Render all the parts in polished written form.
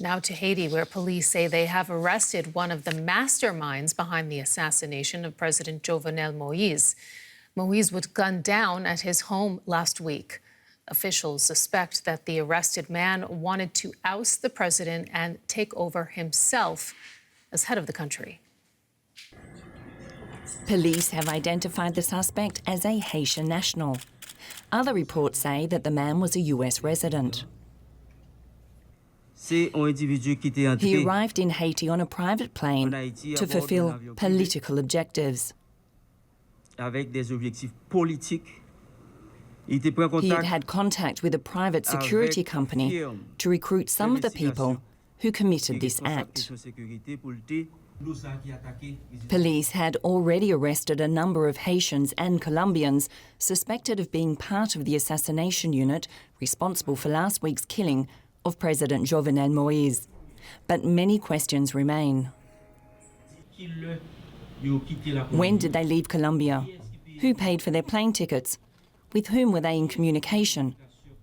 Now to Haiti, where police say they have arrested one of the masterminds behind the assassination of President Jovenel Moise. Moise was gunned down at his home last week. Officials suspect that the arrested man wanted to oust the president and take over himself as head of the country. Police have identified the suspect as a Haitian national. Other reports say that the man was a US resident. He arrived in Haiti on a private plane to fulfill political objectives. He had had contact with a private security company to recruit some of the people who committed this act. Police had already arrested a number of Haitians and Colombians suspected of being part of the assassination unit responsible for last week's killing of President Jovenel Moise. But many questions remain. When did they leave Colombia? Who paid for their plane tickets? With whom were they in communication?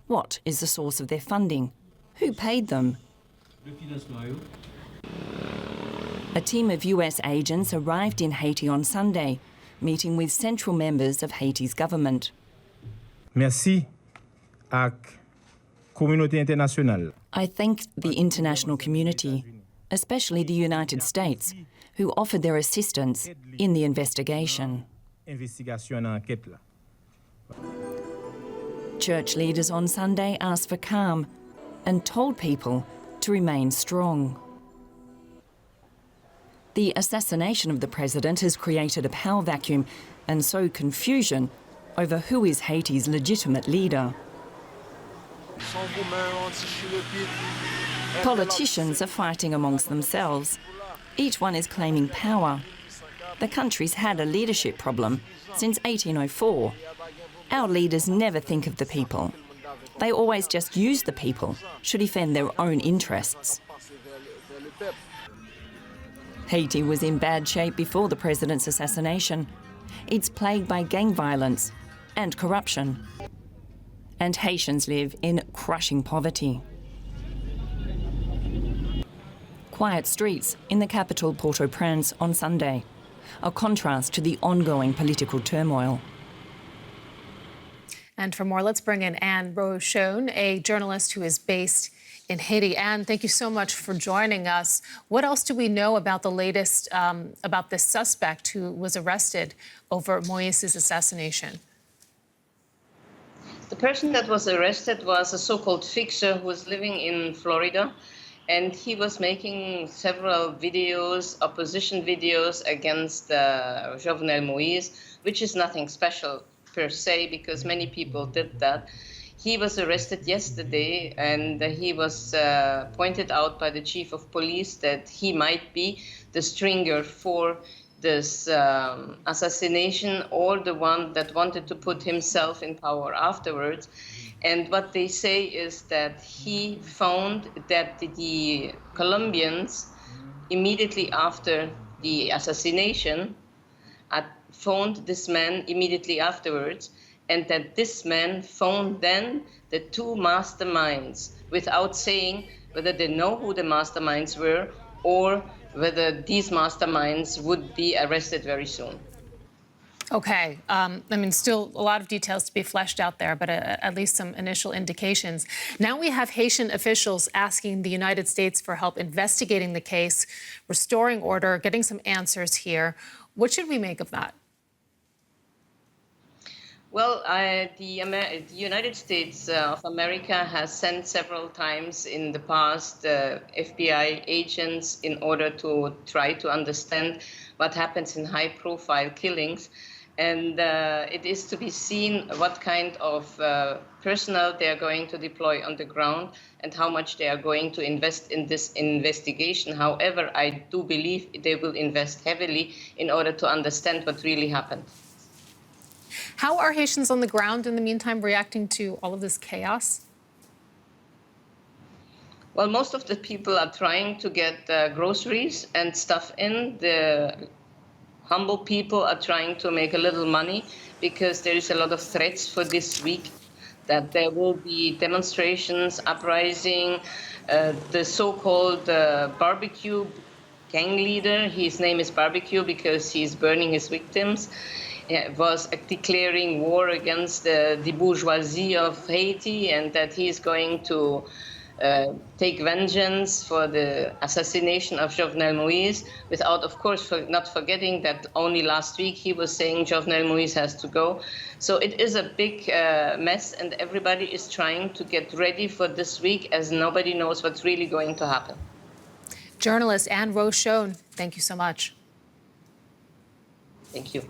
What is the source of their funding? Who paid them? A team of US agents arrived in Haiti on Sunday, meeting with central members of Haiti's government. Merci à communauté internationale. I thank the international community, especially the United States, who offered their assistance in the investigation. Church leaders on Sunday asked for calm and told people to remain strong. The assassination of the president has created a power vacuum and sowed confusion over who is Haiti's legitimate leader. Politicians are fighting amongst themselves. Each one is claiming power. The country's had a leadership problem since 1804. Our leaders never think of the people. They always just use the people to defend their own interests. Haiti was in bad shape before the president's assassination. It's plagued by gang violence and corruption. And Haitians live in crushing poverty. Quiet streets in the capital Port-au-Prince on Sunday, a contrast to the ongoing political turmoil. And for more, let's bring in Anne Rochon, a journalist who is based in Haiti. Anne, thank you so much for joining us. What else do we know about the latest, about this suspect who was arrested over Moise's assassination? The person that was arrested was a so-called fixer who was living in Florida, and he was making several videos, opposition videos against Jovenel Moise, which is nothing special per se, because many people did that. He was arrested yesterday, and he was pointed out by the chief of police that he might be the stringer for this assassination, or the one that wanted to put himself in power afterwards. And what they say is that he found that the Colombians, immediately after the assassination, phoned this man immediately afterwards, and that this man phoned then the two masterminds without saying whether they know who the masterminds were or whether these masterminds would be arrested very soon. Okay. I mean, still a lot of details to be fleshed out there, but at least some initial indications. Now we have Haitian officials asking the United States for help investigating the case, restoring order, getting some answers here. What should we make of that? Well, the United States of America has sent several times in the past FBI agents in order to try to understand what happens in high-profile killings. And it is to be seen what kind of personnel they are going to deploy on the ground and how much they are going to invest in this investigation. However, I do believe they will invest heavily in order to understand what really happened. How are Haitians on the ground in the meantime reacting to all of this chaos? Well, most of the people are trying to get groceries and stuff in. The humble people are trying to make a little money because there is a lot of threats for this week that there will be demonstrations, uprising. The so-called barbecue gang leader, his name is Barbecue because he's burning his victims, was declaring war against the bourgeoisie of Haiti, and that he's going to take vengeance for the assassination of Jovenel Moise, without, of course, not forgetting that only last week he was saying Jovenel Moise has to go. So it is a big mess, and everybody is trying to get ready for this week, as nobody knows what's really going to happen. Journalist Anne Rochon, thank you so much. Thank you.